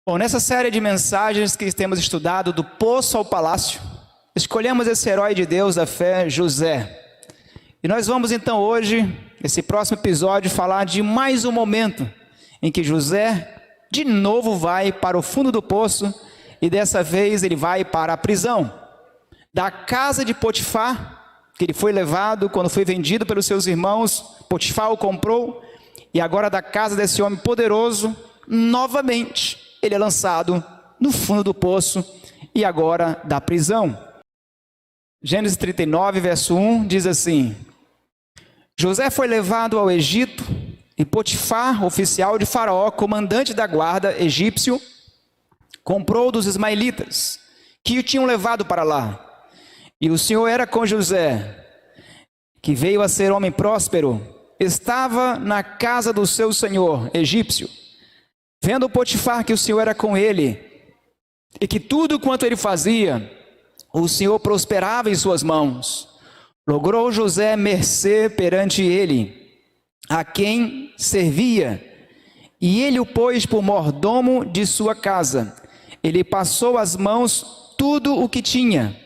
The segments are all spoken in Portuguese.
Bom, nessa série de mensagens que temos estudado do poço ao palácio, escolhemos esse herói de Deus da fé, José. E nós vamos então hoje, nesse próximo episódio, falar de mais um momento em que José de novo vai para o fundo do poço e dessa vez ele vai para a prisão. Da casa de Potifar, que ele foi levado quando foi vendido pelos seus irmãos, Potifar o comprou, e agora da casa desse homem poderoso, novamente ele é lançado no fundo do poço e agora da prisão. Gênesis 39, verso 1 diz assim: José foi levado ao Egito e Potifar, oficial de Faraó, comandante da guarda egípcio, comprou dos ismaelitas que o tinham levado para lá. E o Senhor era com José, que veio a ser homem próspero, estava na casa do seu senhor egípcio. Vendo Potifar que o Senhor era com ele, e que tudo quanto ele fazia, o Senhor prosperava em suas mãos, logrou José mercê perante ele, a quem servia, e ele o pôs por mordomo de sua casa. Ele passou as mãos tudo o que tinha,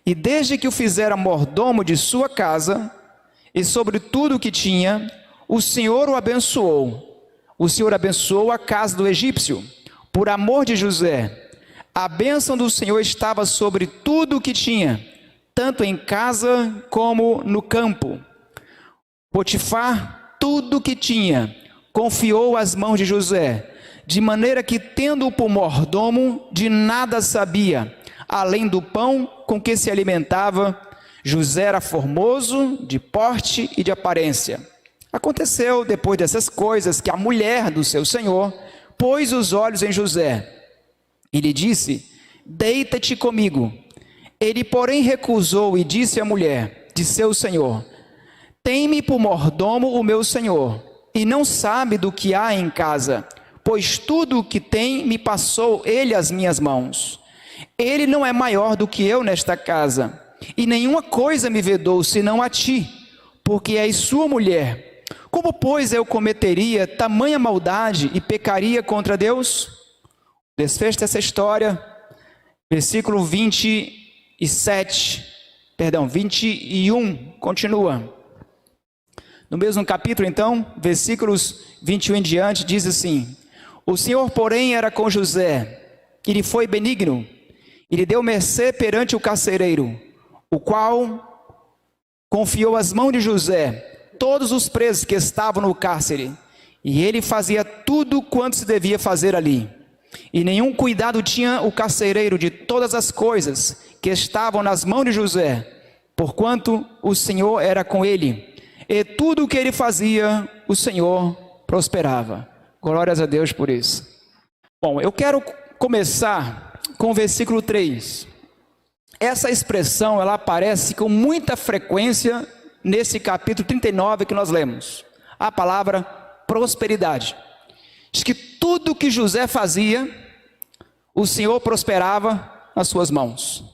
e desde que o fizera mordomo de sua casa, e sobre tudo o que tinha, o Senhor o abençoou. O Senhor abençoou a casa do egípcio, por amor de José. A bênção do Senhor estava sobre tudo o que tinha, tanto em casa como no campo. Potifar, tudo o que tinha, confiou às mãos de José, de maneira que, tendo-o por mordomo, de nada sabia, além do pão com que se alimentava. José era formoso, de porte e de aparência. Aconteceu, depois dessas coisas, que a mulher do seu senhor pôs os olhos em José e lhe disse: deita-te comigo. Ele, porém, recusou e disse à mulher de seu senhor: tem-me por mordomo o meu senhor, e não sabe do que há em casa, pois tudo o que tem me passou ele às minhas mãos. Ele não é maior do que eu nesta casa, e nenhuma coisa me vedou senão a ti, porque és sua mulher. Como, pois, eu cometeria tamanha maldade e pecaria contra Deus? Desfecho dessa história, versículo 21, continua. No mesmo capítulo, então, versículos 21 em diante, diz assim: o Senhor, porém, era com José, e lhe foi benigno, e lhe deu mercê perante o carcereiro, o qual confiou às mãos de José todos os presos que estavam no cárcere, e ele fazia tudo quanto se devia fazer ali. E nenhum cuidado tinha o carcereiro de todas as coisas que estavam nas mãos de José, porquanto o Senhor era com ele, e tudo o que ele fazia, o Senhor prosperava. Glórias a Deus por isso. Bom, eu quero começar com o versículo 3. Essa expressão, ela aparece com muita frequência nesse capítulo 39 que nós lemos. A palavra prosperidade. Diz que tudo que José fazia, o Senhor prosperava nas suas mãos.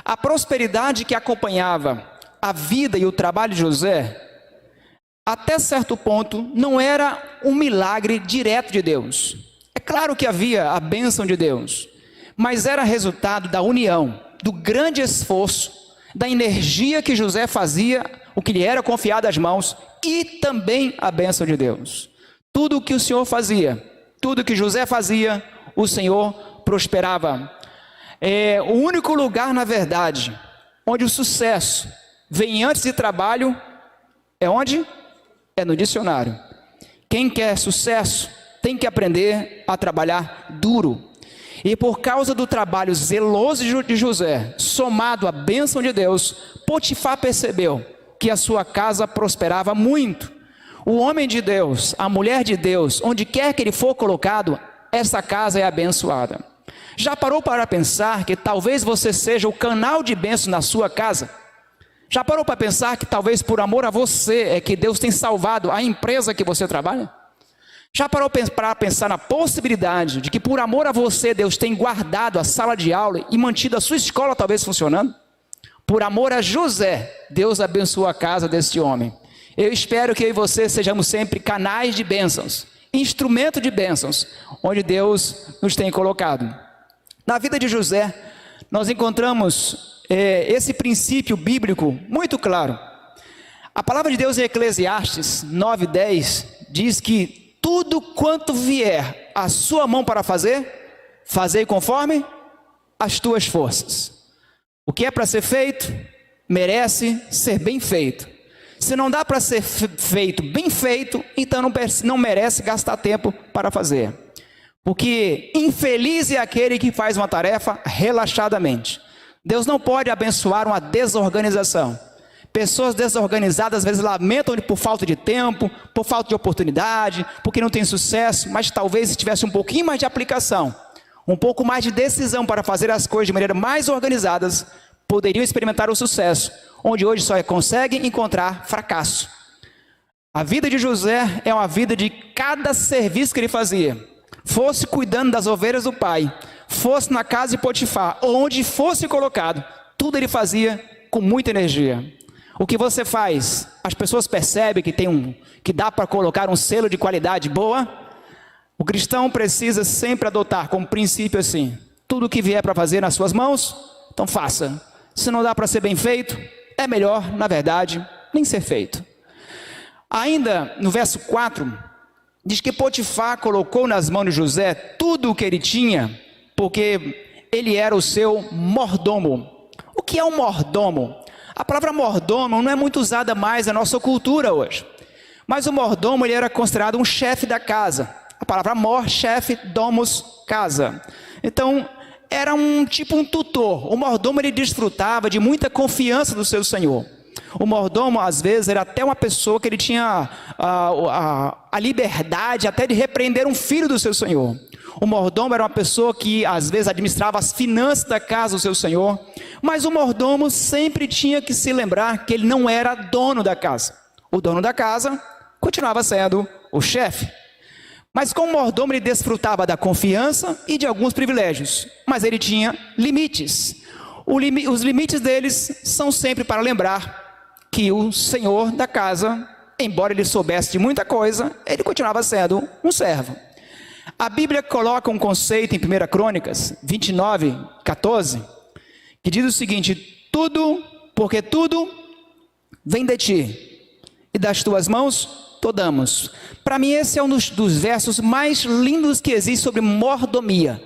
A prosperidade que acompanhava a vida e o trabalho de José, até certo ponto, não era um milagre direto de Deus. É claro que havia a bênção de Deus, mas era resultado da união, do grande esforço, da energia que José fazia, o que lhe era confiado às mãos, e também a bênção de Deus. Tudo o que o Senhor fazia, tudo que José fazia, o Senhor prosperava. O único lugar, na verdade, onde o sucesso vem antes de trabalho, é onde? É no dicionário. Quem quer sucesso tem que aprender a trabalhar duro. E por causa do trabalho zeloso de José, somado à bênção de Deus, Potifar percebeu que a sua casa prosperava muito. O homem de Deus, a mulher de Deus, onde quer que ele for colocado, essa casa é abençoada. Já parou para pensar que talvez você seja o canal de bênção na sua casa? Já parou para pensar que talvez por amor a você é que Deus tem salvado a empresa que você trabalha? Já parou para pensar na possibilidade de que por amor a você Deus tem guardado a sala de aula e mantido a sua escola talvez funcionando? Por amor a José, Deus abençoou a casa deste homem. Eu espero que eu e você sejamos sempre canais de bênçãos instrumento de bênçãos, onde Deus nos tem colocado. Na vida de José, nós encontramos esse princípio bíblico muito claro. A palavra de Deus em Eclesiastes 9:10 diz que tudo quanto vier à sua mão para fazer, fazei conforme as tuas forças. O que é para ser feito, merece ser bem feito. Se não dá para ser feito bem feito, então não merece gastar tempo para fazer. Porque infeliz é aquele que faz uma tarefa relaxadamente. Deus não pode abençoar uma desorganização. Pessoas desorganizadas às vezes lamentam por falta de tempo, por falta de oportunidade, porque não tem sucesso, mas talvez se tivesse um pouquinho mais de aplicação, um pouco mais de decisão para fazer as coisas de maneira mais organizadas, poderiam experimentar o sucesso, onde hoje só conseguem encontrar fracasso. A vida de José é uma vida de cada serviço que ele fazia, fosse cuidando das ovelhas do pai, fosse na casa de Potifar, onde fosse colocado, tudo ele fazia com muita energia. O que você faz, as pessoas percebem que dá para colocar um selo de qualidade boa. O cristão precisa sempre adotar como princípio assim: tudo que vier para fazer nas suas mãos, então faça. Se não dá para ser bem feito, é melhor, na verdade, nem ser feito. Ainda no verso 4, diz que Potifar colocou nas mãos de José tudo o que ele tinha, porque ele era o seu mordomo. O que é um mordomo? A palavra mordomo não é muito usada mais na nossa cultura hoje. Mas o mordomo, ele era considerado um chefe da casa. A palavra mor, chefe, domus, casa. Então, era um tutor. O mordomo, ele desfrutava de muita confiança do seu senhor. O mordomo, às vezes, era até uma pessoa que ele tinha a liberdade até de repreender um filho do seu senhor. O mordomo era uma pessoa que, às vezes, administrava as finanças da casa do seu senhor. Mas o mordomo sempre tinha que se lembrar que ele não era dono da casa. O dono da casa continuava sendo o chefe. Mas como mordomo, ele desfrutava da confiança e de alguns privilégios. Mas ele tinha limites. Os limites deles são sempre para lembrar que o senhor da casa, embora ele soubesse de muita coisa, ele continuava sendo um servo. A Bíblia coloca um conceito em 1 Crônicas 29:14, que diz o seguinte: porque tudo vem de ti, e das tuas mãos te damos. Para mim esse é um dos versos mais lindos que existe sobre mordomia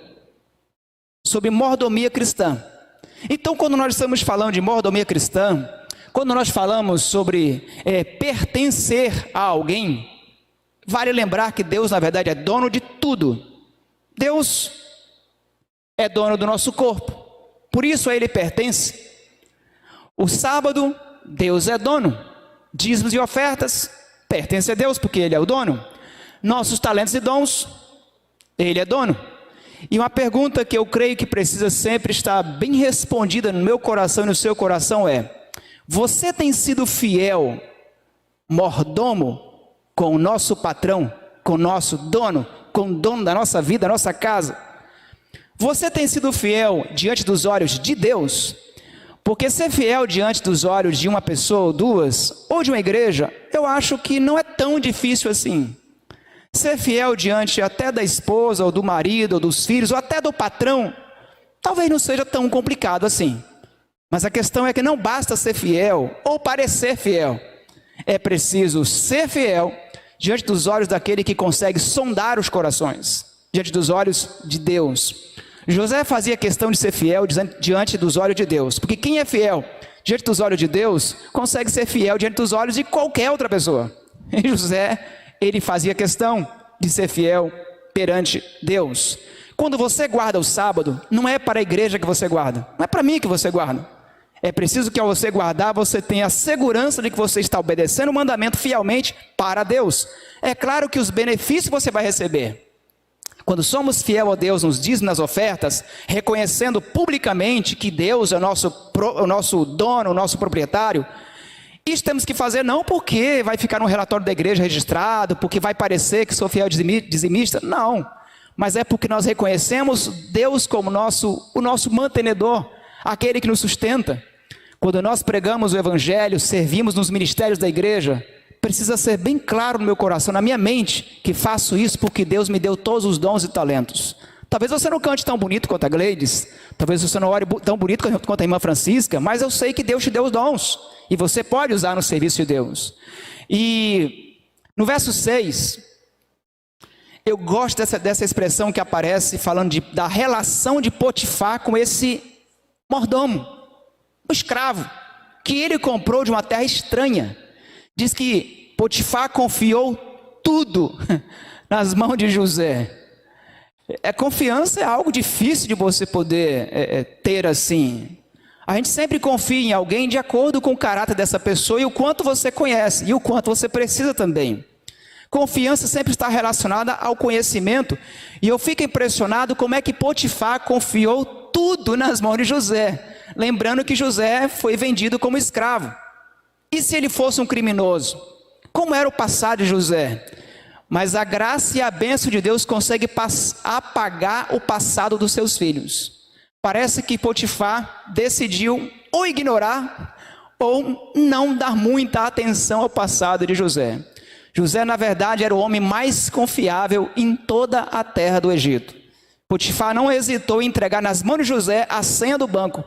cristã. Então, quando nós estamos falando de mordomia cristã, quando nós falamos sobre pertencer a alguém, vale lembrar que Deus, na verdade, é dono de tudo. Deus é dono do nosso corpo, por isso a Ele pertence. O sábado, Deus é dono. Dízimos e ofertas pertencem a Deus, porque Ele é o dono. Nossos talentos e dons, Ele é dono. E uma pergunta que eu creio que precisa sempre estar bem respondida no meu coração e no seu coração é: você tem sido fiel, mordomo, com o nosso patrão, com o nosso dono, com o dono da nossa vida, da nossa casa? Você tem sido fiel diante dos olhos de Deus? Porque ser fiel diante dos olhos de uma pessoa ou duas, ou de uma igreja, eu acho que não é tão difícil assim. Ser fiel diante até da esposa, ou do marido, ou dos filhos, ou até do patrão, talvez não seja tão complicado assim. Mas a questão é que não basta ser fiel, ou parecer fiel. É preciso ser fiel diante dos olhos daquele que consegue sondar os corações, diante dos olhos de Deus. José fazia questão de ser fiel diante dos olhos de Deus, porque quem é fiel diante dos olhos de Deus, consegue ser fiel diante dos olhos de qualquer outra pessoa. E José, ele fazia questão de ser fiel perante Deus. Quando você guarda o sábado, não é para a igreja que você guarda, não é para mim que você guarda. É preciso que ao você guardar, você tenha a segurança de que você está obedecendo o mandamento fielmente para Deus. É claro que os benefícios você vai receber. Quando somos fiel a Deus nos dízimos, nas ofertas, reconhecendo publicamente que Deus é o nosso dono, o nosso proprietário, isso temos que fazer não porque vai ficar no relatório da igreja registrado, porque vai parecer que sou fiel dizimista, não. Mas é porque nós reconhecemos Deus como o nosso mantenedor, aquele que nos sustenta. Quando nós pregamos o evangelho, servimos nos ministérios da igreja, precisa ser bem claro no meu coração, na minha mente, que faço isso porque Deus me deu todos os dons e talentos. Talvez você não cante tão bonito quanto a Gleides, talvez você não ore tão bonito quanto a irmã Francisca, mas eu sei que Deus te deu os dons, e você pode usar no serviço de Deus. E no verso 6, eu gosto dessa expressão que aparece falando da relação de Potifar com esse mordomo, o escravo, que ele comprou de uma terra estranha. Diz que Potifar confiou tudo nas mãos de José. Confiança é algo difícil de você poder ter assim. A gente sempre confia em alguém de acordo com o caráter dessa pessoa e o quanto você conhece e o quanto você precisa também. Confiança sempre está relacionada ao conhecimento. E eu fico impressionado como é que Potifar confiou tudo nas mãos de José. Lembrando que José foi vendido como escravo. E se ele fosse um criminoso? Como era o passado de José? Mas a graça e a bênção de Deus conseguem apagar o passado dos seus filhos. Parece que Potifar decidiu ou ignorar ou não dar muita atenção ao passado de José. José, na verdade, era o homem mais confiável em toda a terra do Egito. Potifar não hesitou em entregar nas mãos de José a senha do banco.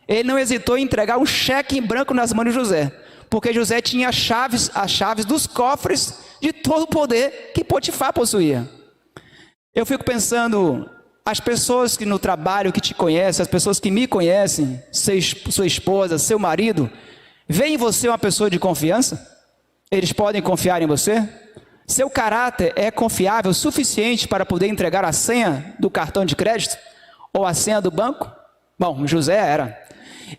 Ele não hesitou em entregar um cheque em branco nas mãos de José, porque José tinha as chaves dos cofres de todo o poder que Potifar possuía. Eu fico pensando, as pessoas que no trabalho que te conhecem, as pessoas que me conhecem, sua esposa, seu marido, veem em você uma pessoa de confiança? Eles podem confiar em você? Seu caráter é confiável o suficiente para poder entregar a senha do cartão de crédito? Ou a senha do banco? Bom, José era.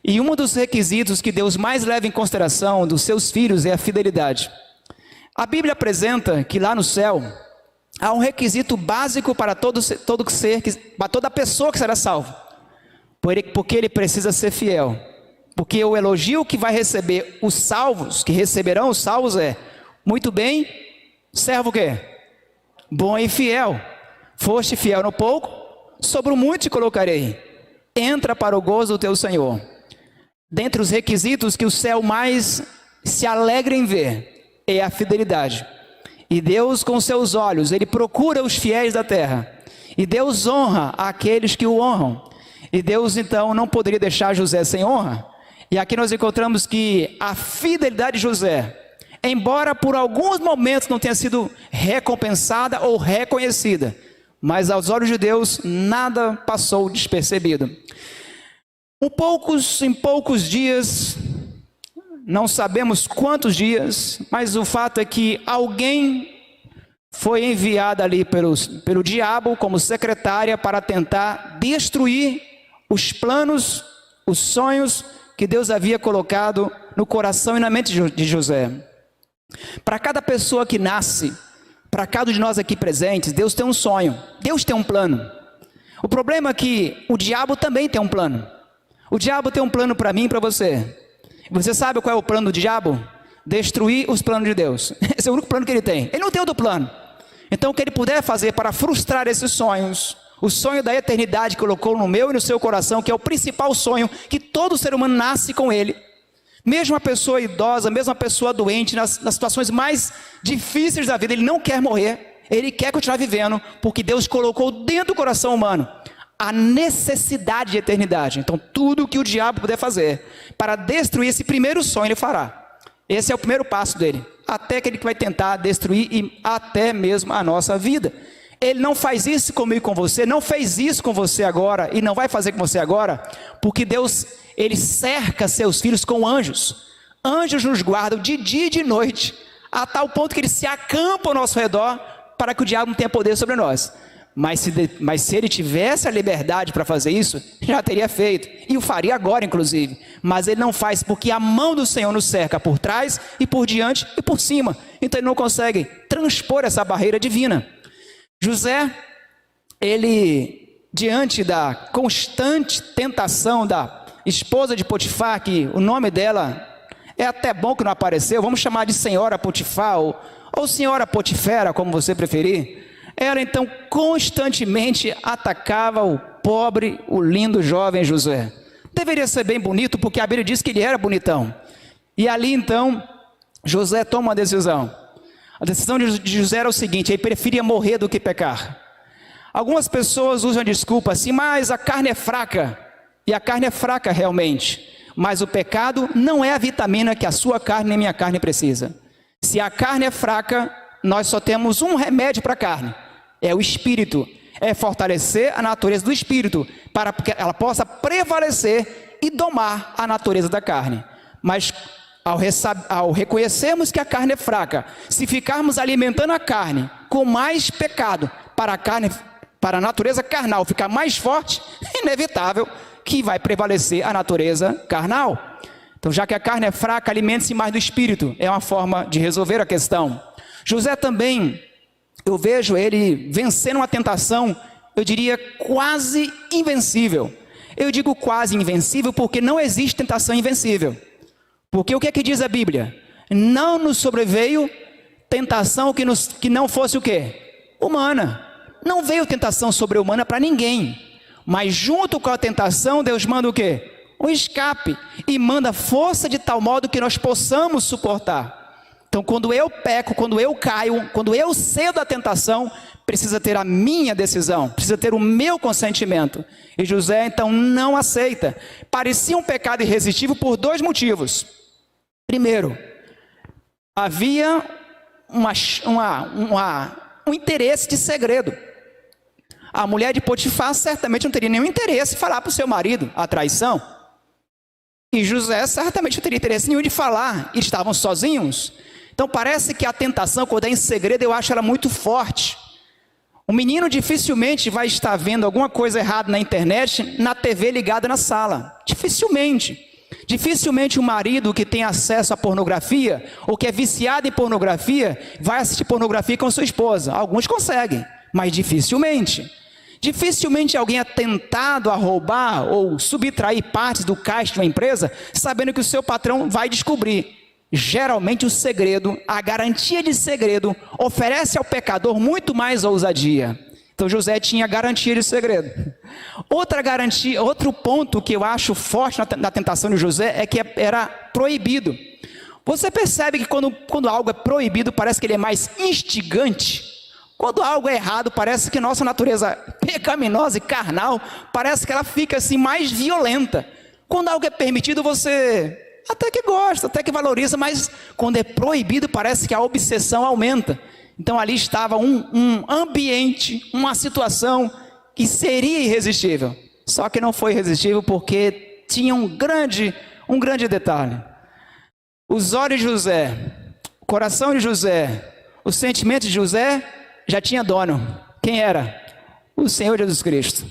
E um dos requisitos que Deus mais leva em consideração dos seus filhos é a fidelidade. A Bíblia apresenta que lá no céu há um requisito básico para para toda pessoa que será salva. Porque ele precisa ser fiel. Porque o elogio que vai receber os salvos, que receberão os salvos é: muito bem, servo o quê? Bom e fiel. Foste fiel no pouco, sobre o muito te colocarei. Entra para o gozo do teu Senhor. Dentre os requisitos que o céu mais se alegra em ver é a fidelidade. E Deus, com seus olhos, ele procura os fiéis da terra. E Deus honra aqueles que o honram. E Deus, então, não poderia deixar José sem honra. E aqui nós encontramos que a fidelidade de José, embora por alguns momentos não tenha sido recompensada ou reconhecida, mas aos olhos de Deus nada passou despercebido. Em poucos dias, não sabemos quantos dias, mas o fato é que alguém foi enviado ali pelo diabo como secretária para tentar destruir os planos, os sonhos que Deus havia colocado no coração e na mente de José. Para cada pessoa que nasce, para cada um de nós aqui presentes, Deus tem um sonho, Deus tem um plano. O problema é que o diabo também tem um plano. O diabo tem um plano para mim e para você. Você sabe qual é o plano do diabo? Destruir os planos de Deus. Esse é o único plano que ele tem. Ele não tem outro plano. Então o que ele puder fazer para frustrar esses sonhos, o sonho da eternidade que colocou no meu e no seu coração, que é o principal sonho, que todo ser humano nasce com ele. Mesmo a pessoa idosa, mesmo a pessoa doente, nas situações mais difíceis da vida, ele não quer morrer, ele quer continuar vivendo, porque Deus colocou dentro do coração humano a necessidade de eternidade. Então tudo que o diabo puder fazer para destruir esse primeiro sonho, ele fará. Esse é o primeiro passo dele, até que ele vai tentar destruir e até mesmo a nossa vida. Ele não faz isso comigo e com você, não fez isso com você agora e não vai fazer com você agora, porque Deus, ele cerca seus filhos com anjos. Anjos nos guardam de dia e de noite, a tal ponto que eles se acampam ao nosso redor para que o diabo não tenha poder sobre nós. Mas se ele tivesse a liberdade para fazer isso, já teria feito, e o faria agora inclusive. Mas ele não faz, porque a mão do Senhor nos cerca por trás e por diante e por cima. Então ele não consegue transpor essa barreira divina. José, ele, diante da constante tentação da esposa de Potifar, que o nome dela é até bom que não apareceu, vamos chamar de Senhora Potifar ou Senhora Potifera, como você preferir. Ela então constantemente atacava o pobre, o lindo jovem José. Deveria ser bem bonito, porque a Bíblia diz que ele era bonitão. E ali então, José toma uma decisão. A decisão de José era o seguinte: ele preferia morrer do que pecar. Algumas pessoas usam a desculpa assim, mas a carne é fraca. E a carne é fraca realmente. Mas o pecado não é a vitamina que a sua carne nem minha carne precisa. Se a carne é fraca, nós só temos um remédio para a carne. É o espírito. É fortalecer a natureza do espírito, para que ela possa prevalecer e domar a natureza da carne. Mas ao reconhecermos que a carne é fraca, se ficarmos alimentando a carne com mais pecado, para a natureza carnal ficar mais forte, é inevitável que vai prevalecer a natureza carnal. Então, já que a carne é fraca, alimente-se mais do espírito. É uma forma de resolver a questão. José também, eu vejo ele vencendo uma tentação, eu diria quase invencível. Eu digo quase invencível porque não existe tentação invencível. Porque o que é que diz a Bíblia? Não nos sobreveio tentação que não fosse o quê? Humana. Não veio tentação sobre-humana para ninguém. Mas junto com a tentação, Deus manda o quê? Um escape. E manda força de tal modo que nós possamos suportar. Então, quando eu peco, quando eu caio, quando eu cedo à tentação, precisa ter a minha decisão, precisa ter o meu consentimento. E José, então, não aceita. Parecia um pecado irresistível por dois motivos. Primeiro, havia um interesse de segredo. A mulher de Potifar certamente não teria nenhum interesse em falar para o seu marido a traição. E José certamente não teria interesse nenhum de falar. Eles estavam sozinhos. Então parece que a tentação, quando é em segredo, eu acho ela muito forte. O menino dificilmente vai estar vendo alguma coisa errada na internet, na TV ligada na sala. Dificilmente. Dificilmente o marido que tem acesso à pornografia, ou que é viciado em pornografia, vai assistir pornografia com sua esposa. Alguns conseguem, mas dificilmente. Dificilmente alguém é tentado a roubar ou subtrair partes do caixa de uma empresa, sabendo que o seu patrão vai descobrir. Geralmente o segredo, a garantia de segredo, oferece ao pecador muito mais ousadia. Então José tinha garantia de segredo. Outra garantia, outro ponto que eu acho forte na tentação de José é que era proibido. Você percebe que quando algo é proibido, parece que ele é mais instigante. Quando algo é errado, parece que nossa natureza pecaminosa e carnal, parece que ela fica assim mais violenta. Quando algo é permitido, você até que gosta, até que valoriza, mas quando é proibido, parece que a obsessão aumenta. Então ali estava um ambiente, uma situação que seria irresistível. Só que não foi irresistível porque tinha um grande detalhe. Os olhos de José, o coração de José, o sentimento de José já tinha dono. Quem era? O Senhor Jesus Cristo.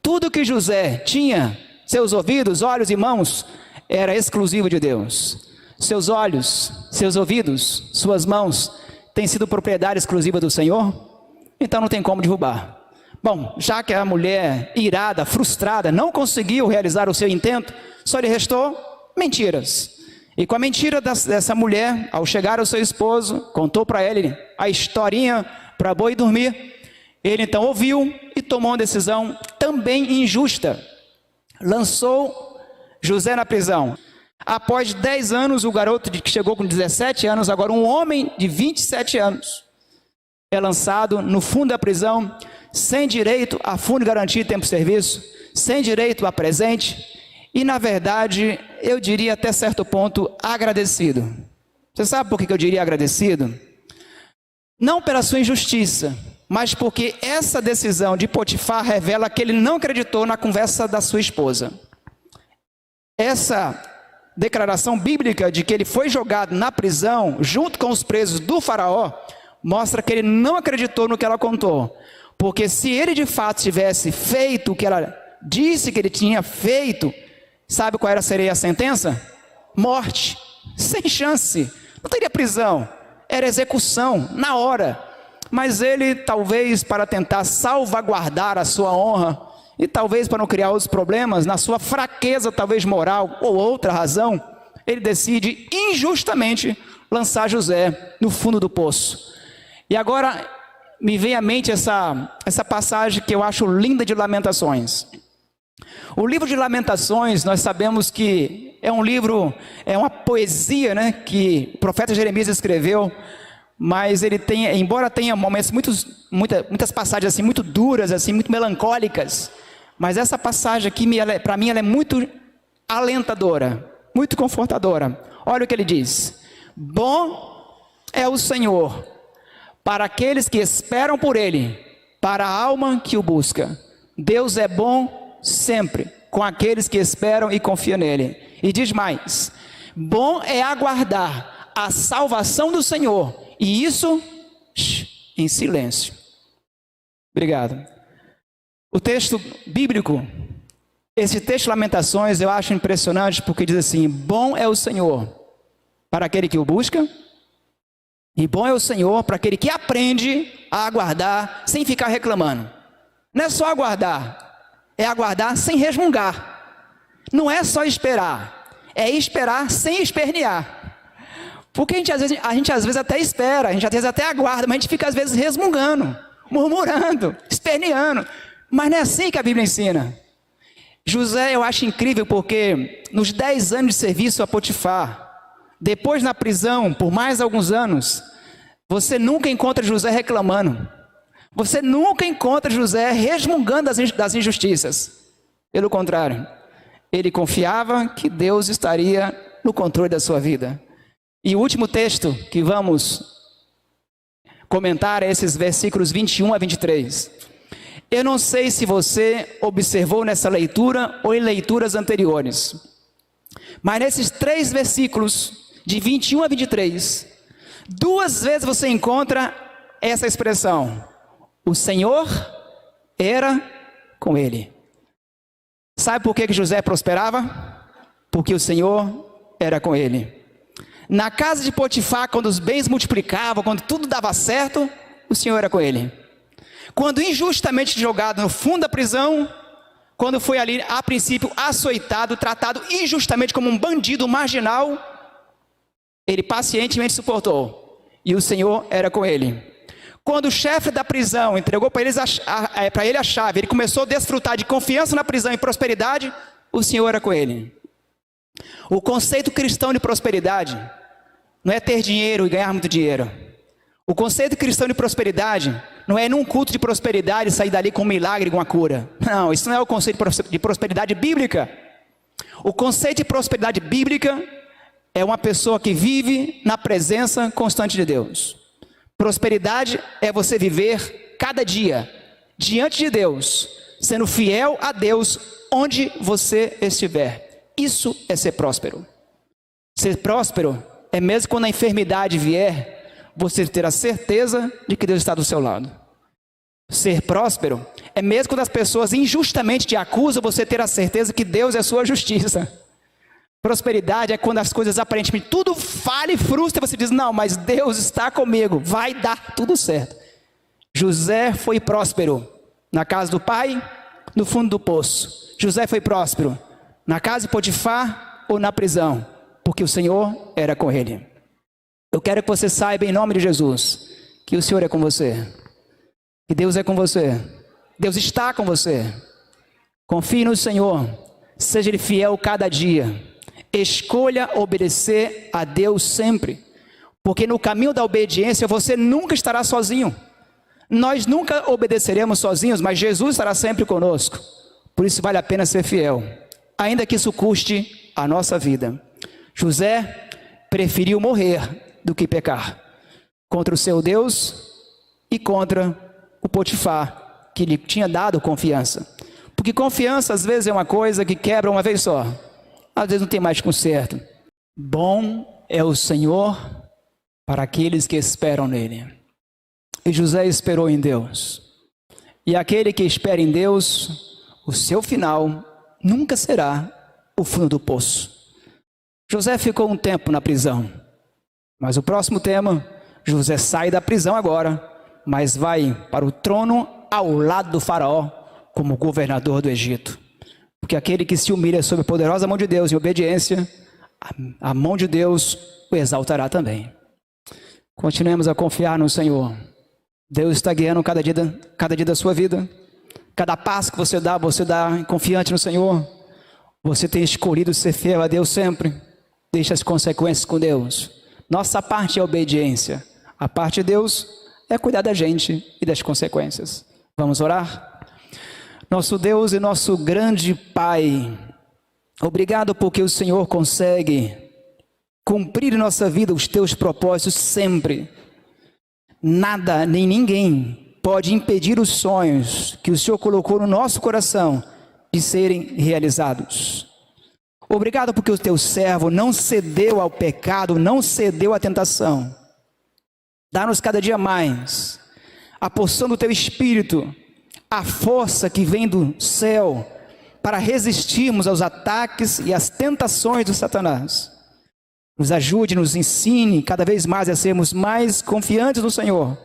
Tudo que José tinha, seus ouvidos, olhos e mãos, era exclusivo de Deus. Seus olhos, seus ouvidos, suas mãos têm sido propriedade exclusiva do Senhor, então não tem como derrubar. Bom, já que a mulher irada, frustrada, não conseguiu realizar o seu intento, só lhe restou mentiras. E com a mentira dessa mulher, ao chegar ao seu esposo, contou para ele a historinha para boi dormir. Ele então ouviu e tomou uma decisão também injusta. Lançou José na prisão. Após 10 anos, o garoto que chegou com 17 anos, agora um homem de 27 anos, é lançado no fundo da prisão, sem direito a fundo de garantia e tempo de serviço, sem direito a presente, e na verdade, eu diria até certo ponto, agradecido. Você sabe por que eu diria agradecido? Não pela sua injustiça, mas porque essa decisão de Potifar revela que ele não acreditou na conversa da sua esposa. Essa declaração bíblica de que ele foi jogado na prisão junto com os presos do faraó, mostra que ele não acreditou no que ela contou. Porque se ele de fato tivesse feito o que ela disse que ele tinha feito, sabe qual seria a sentença? Morte, sem chance, não teria prisão, era execução, na hora. Mas ele, talvez para tentar salvaguardar a sua honra, e talvez para não criar outros problemas, na sua fraqueza talvez moral ou outra razão, ele decide injustamente lançar José no fundo do poço. E agora me vem à mente essa passagem que eu acho linda de Lamentações. O livro de Lamentações, nós sabemos que é um livro, é uma poesia, né, que o profeta Jeremias escreveu, mas ele tem, embora tenha momentos muitas passagens assim muito duras, assim muito melancólicas, mas essa passagem aqui para mim ela é muito alentadora, muito confortadora. Olha o que ele diz: bom é o Senhor para aqueles que esperam por Ele, para a alma que o busca. Deus é bom sempre com aqueles que esperam e confiam nele. E diz mais: bom é aguardar a salvação do Senhor, e isso em silêncio. Obrigado. O texto bíblico, esse texto de Lamentações, eu acho impressionante, porque diz assim: bom é o Senhor para aquele que o busca, e bom é o Senhor para aquele que aprende a aguardar sem ficar reclamando. Não é só aguardar, é aguardar sem resmungar. Não é só esperar, é esperar sem espernear. Porque a gente às vezes até espera, a gente às vezes até aguarda, mas a gente fica às vezes resmungando, murmurando, esperneando. Mas não é assim que a Bíblia ensina. José eu acho incrível porque nos 10 anos de serviço a Potifar, depois na prisão por mais alguns anos, você nunca encontra José reclamando. Você nunca encontra José resmungando das injustiças. Pelo contrário, ele confiava que Deus estaria no controle da sua vida. E o último texto que vamos comentar é esses versículos 21 a 23. Eu não sei se você observou nessa leitura ou em leituras anteriores, mas nesses 3 versículos, de 21 a 23, 2 vezes você encontra essa expressão: o Senhor era com ele. Sabe por que José prosperava? Porque o Senhor era com ele. Na casa de Potifar, quando os bens multiplicavam, quando tudo dava certo, o Senhor era com ele. Quando injustamente jogado no fundo da prisão, quando foi ali a princípio açoitado, tratado injustamente como um bandido marginal, ele pacientemente suportou, e o Senhor era com ele. Quando o chefe da prisão entregou para ele a chave, ele começou a desfrutar de confiança na prisão e prosperidade, o Senhor era com ele. O conceito cristão de prosperidade não é ter dinheiro e ganhar muito dinheiro. O conceito cristão de prosperidade não é num culto de prosperidade sair dali com um milagre, com uma cura. Não, isso não é o conceito de prosperidade bíblica. O conceito de prosperidade bíblica é uma pessoa que vive na presença constante de Deus. Prosperidade é você viver cada dia diante de Deus, sendo fiel a Deus onde você estiver. Isso é ser próspero. Ser próspero é mesmo quando a enfermidade vier, você ter a certeza de que Deus está do seu lado. Ser próspero é mesmo quando as pessoas injustamente te acusam, você ter a certeza que Deus é a sua justiça. Prosperidade é quando as coisas aparentemente tudo falha e frustra, você diz: não, mas Deus está comigo, vai dar tudo certo. José foi próspero na casa do pai, no fundo do poço. José foi próspero na casa de Potifar ou na prisão, porque o Senhor era com ele. Eu quero que você saiba, em nome de Jesus, que o Senhor é com você, que Deus é com você, Deus está com você. Confie no Senhor, seja Ele fiel cada dia, escolha obedecer a Deus sempre, porque no caminho da obediência você nunca estará sozinho. Nós nunca obedeceremos sozinhos, mas Jesus estará sempre conosco. Por isso vale a pena ser fiel, ainda que isso custe a nossa vida. José preferiu morrer do que pecar contra o seu Deus e contra o Potifar, que lhe tinha dado confiança. Porque confiança às vezes é uma coisa que quebra uma vez só, às vezes não tem mais conserto. Bom é o Senhor para aqueles que esperam nele. E José esperou em Deus. E aquele que espera em Deus, o seu final nunca será o fundo do poço. José ficou um tempo na prisão, mas o próximo tema, José sai da prisão agora, mas vai para o trono ao lado do faraó, como governador do Egito. Porque aquele que se humilha sob a poderosa mão de Deus em obediência, a mão de Deus o exaltará também. Continuemos a confiar no Senhor. Deus está guiando cada dia da sua vida. Cada passo que você dá confiante no Senhor. Você tem escolhido ser fiel a Deus sempre? Deixa as consequências com Deus. Nossa parte é obediência. A parte de Deus é cuidar da gente e das consequências. Vamos orar? Nosso Deus e nosso grande Pai, obrigado porque o Senhor consegue cumprir em nossa vida os teus propósitos sempre. Nada nem ninguém pode impedir os sonhos que o Senhor colocou no nosso coração de serem realizados. Obrigado porque o teu servo não cedeu ao pecado, não cedeu à tentação. Dá-nos cada dia mais a porção do teu Espírito, a força que vem do céu para resistirmos aos ataques e às tentações do Satanás. Nos ajude, nos ensine cada vez mais a sermos mais confiantes no Senhor,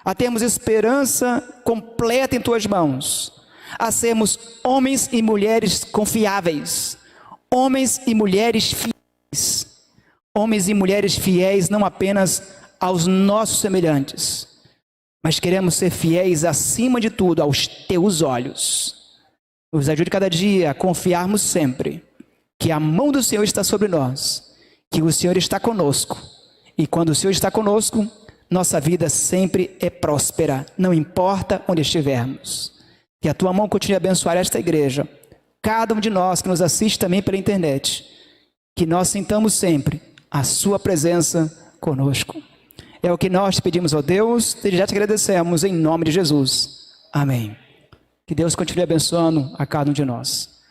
a termos esperança completa em tuas mãos, a sermos homens e mulheres confiáveis, homens e mulheres fiéis não apenas aos nossos semelhantes, mas queremos ser fiéis acima de tudo aos teus olhos. Nos ajude cada dia a confiarmos sempre que a mão do Senhor está sobre nós, que o Senhor está conosco, e quando o Senhor está conosco, nossa vida sempre é próspera, não importa onde estivermos. Que a tua mão continue a abençoar esta igreja, cada um de nós que nos assiste também pela internet, que nós sintamos sempre a sua presença conosco. É o que nós te pedimos, ó Deus, e já te agradecemos em nome de Jesus. Amém. Que Deus continue abençoando a cada um de nós.